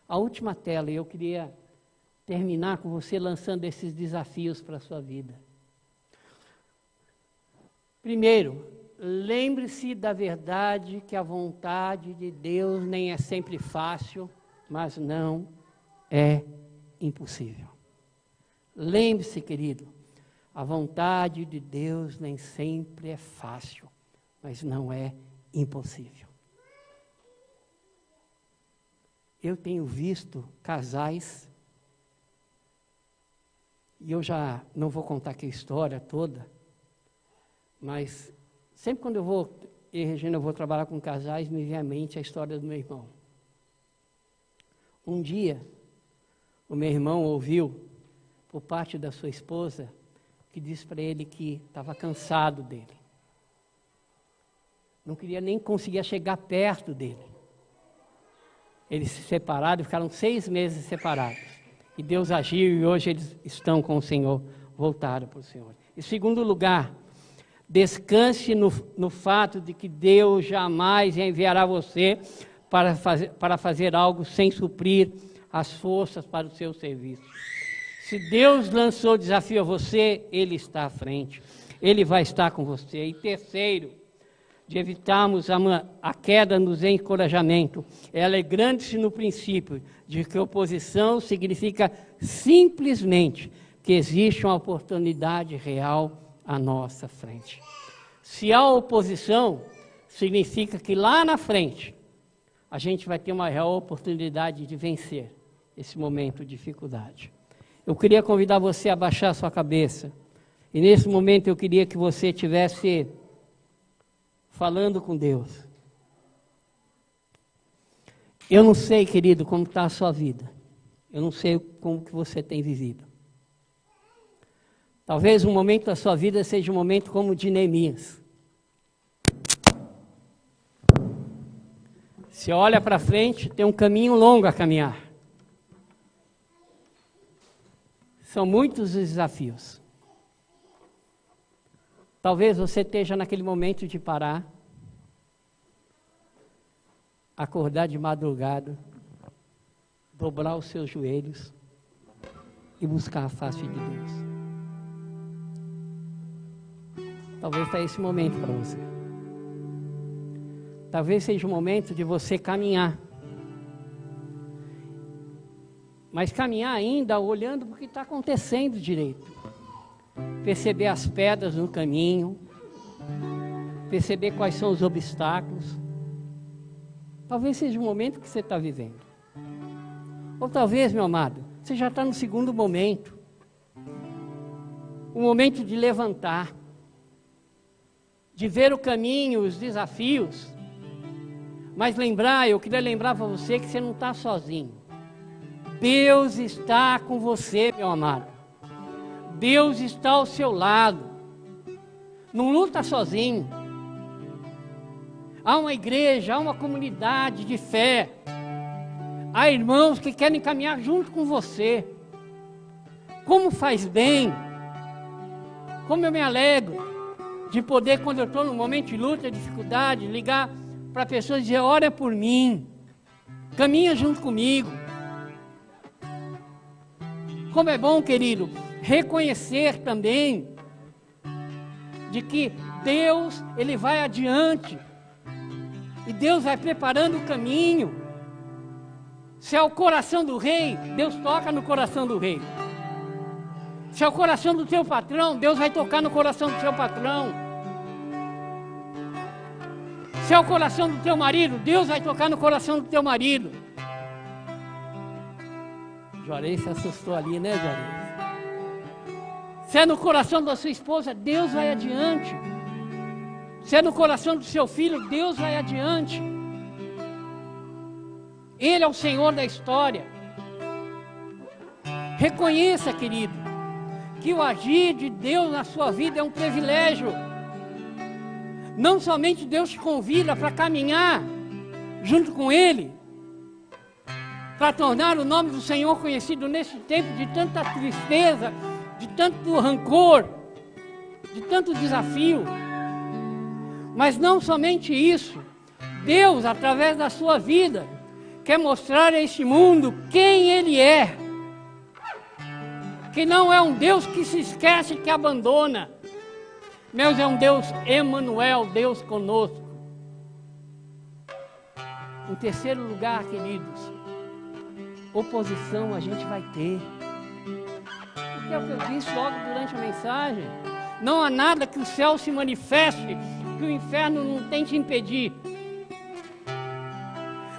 A: a última tela, e eu queria terminar com você lançando esses desafios para a sua vida. Primeiro, lembre-se da verdade que a vontade de Deus nem é sempre fácil, mas não é impossível. Lembre-se, querido, a vontade de Deus nem sempre é fácil, mas não é impossível. Eu tenho visto casais, e eu já não vou contar aqui a história toda, mas sempre quando eu vou, Regina, eu vou trabalhar com casais, me vem à mente a história do meu irmão. Um dia, o meu irmão ouviu, por parte da sua esposa, que disse para ele que estava cansado dele. Não queria nem conseguir chegar perto dele. Eles se separaram e ficaram 6 meses separados. E Deus agiu e hoje eles estão com o Senhor, voltaram para o Senhor. Em segundo lugar, descanse no fato de que Deus jamais enviará você para fazer algo sem suprir as forças para o seu serviço. Se Deus lançou o desafio a você, Ele está à frente. Ele vai estar com você. E terceiro, de evitarmos a queda nos encorajamento, é alegrando-se no princípio de que oposição significa simplesmente que existe uma oportunidade real à nossa frente. Se há oposição, significa que lá na frente a gente vai ter uma real oportunidade de vencer esse momento de dificuldade. Eu queria convidar você a baixar a sua cabeça. E nesse momento eu queria que você estivesse falando com Deus. Eu não sei, querido, como está a sua vida. Eu não sei como que você tem vivido. Talvez um momento da sua vida seja um momento como o de Neemias. Você olha para frente, tem um caminho longo a caminhar. São muitos os desafios. Talvez você esteja naquele momento de parar, acordar de madrugada, dobrar os seus joelhos e buscar a face de Deus. Talvez está esse momento para você. Talvez seja o momento de você caminhar. Mas caminhar ainda olhando para o que está acontecendo direito. Perceber as pedras no caminho. Perceber quais são os obstáculos. Talvez seja o momento que você está vivendo. Ou talvez, meu amado, você já está no segundo momento. O momento de levantar. De ver o caminho, os desafios. Mas eu queria lembrar para você que você não está sozinho. Deus está com você, meu amado. Deus está ao seu lado. Não luta sozinho. Há uma igreja, há uma comunidade de fé. Há irmãos que querem caminhar junto com você. Como faz bem. Como eu me alegro de poder, quando eu estou num momento de luta, de dificuldade, ligar para pessoas e dizer, ora por mim. Caminha junto comigo. Como é bom, querido, reconhecer também de que Deus, Ele vai adiante. E Deus vai preparando o caminho. Se é o coração do rei, Deus toca no coração do rei. Se é o coração do teu patrão, Deus vai tocar no coração do seu patrão. Se é o coração do teu marido, Deus vai tocar no coração do teu marido. Juarez se assustou ali, né, Juarez? Se é no coração da sua esposa, Deus vai adiante. Se é no coração do seu filho, Deus vai adiante. Ele é o Senhor da história. Reconheça, querido, que o agir de Deus na sua vida é um privilégio. Não somente Deus te convida para caminhar junto com Ele, para tornar o nome do Senhor conhecido nesse tempo de tanta tristeza, de tanto rancor, de tanto desafio. Mas não somente isso, Deus, através da sua vida, quer mostrar a este mundo quem Ele é. Que não é um Deus que se esquece, que abandona. Deus é um Deus Emanuel, Deus conosco. Em terceiro lugar, queridos, oposição a gente vai ter. Porque é o que eu disse logo durante a mensagem. Não há nada que o céu se manifeste, que o inferno não tente impedir.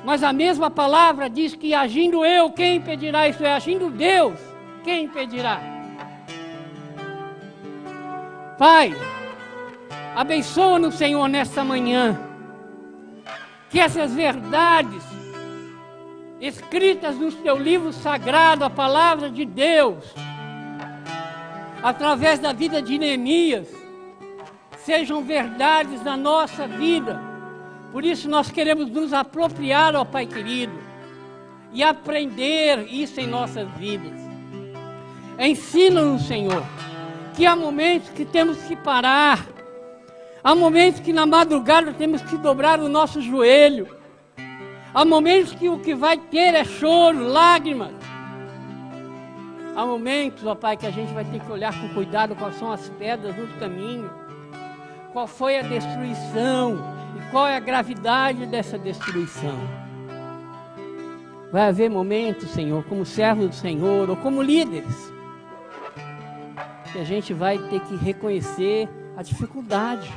A: Mas a mesma palavra diz que agindo eu, quem impedirá? Isso é, agindo Deus, quem impedirá? Pai, abençoa-nos, Senhor, nesta manhã. Que essas verdades escritas no teu livro sagrado, a palavra de Deus, através da vida de Neemias, sejam verdades na nossa vida. Por isso nós queremos nos apropriar, ó Pai querido, e aprender isso em nossas vidas. Ensina-nos, Senhor, que há momentos que temos que parar, há momentos que na madrugada temos que dobrar o nosso joelho, há momentos que o que vai ter é choro, lágrimas. Há momentos, ó Pai, que a gente vai ter que olhar com cuidado quais são as pedras no caminho, qual foi a destruição, E qual é a gravidade dessa destruição? Vai haver momentos, Senhor, como servos do Senhor ou como líderes, que a gente vai ter que reconhecer a dificuldade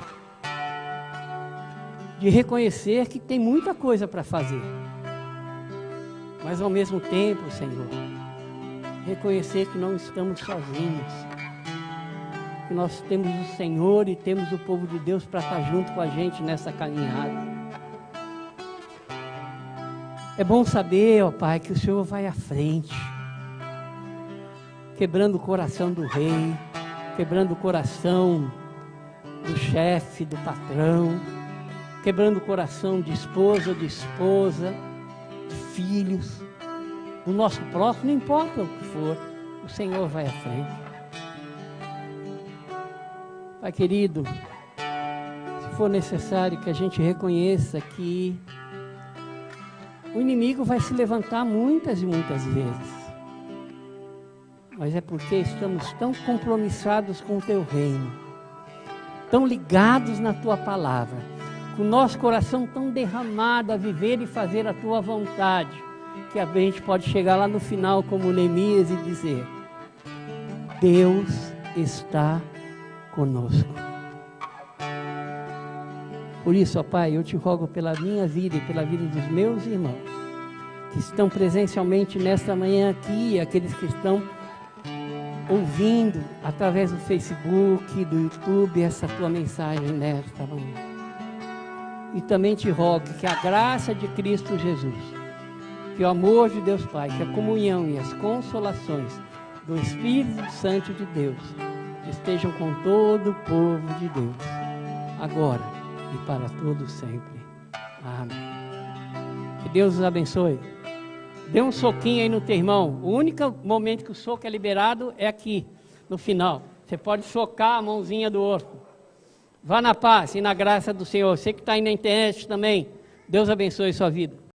A: de reconhecer que tem muita coisa para fazer, mas ao mesmo tempo, Senhor, reconhecer que não estamos sozinhos, que nós temos o Senhor e temos o povo de Deus para estar junto com a gente nessa caminhada. É bom saber, ó Pai, que o Senhor vai à frente, quebrando o coração do rei, quebrando o coração do chefe, do patrão, quebrando o coração de esposa, de filhos, o nosso próximo, não importa o que for, o Senhor vai à frente. Pai querido, se for necessário que a gente reconheça que o inimigo vai se levantar muitas e muitas vezes, mas é porque estamos tão compromissados com o Teu reino, tão ligados na Tua palavra, com o nosso coração tão derramado a viver e fazer a Tua vontade, que a gente pode chegar lá no final como Neemias e dizer: Deus está conosco. Por isso, ó Pai, eu te rogo pela minha vida e pela vida dos meus irmãos, que estão presencialmente nesta manhã aqui, e aqueles que estão ouvindo através do Facebook, do YouTube, essa Tua mensagem nesta manhã. E também te rogo que a graça de Cristo Jesus, que o amor de Deus Pai, que a comunhão e as consolações do Espírito Santo de Deus estejam com todo o povo de Deus, agora e para todo sempre. Amém. Que Deus os abençoe. Dê um soquinho aí no teu irmão. O único momento que o soco é liberado é aqui, no final. Você pode socar a mãozinha do outro. Vá na paz e na graça do Senhor. Você que está aí na internet também, Deus abençoe sua vida.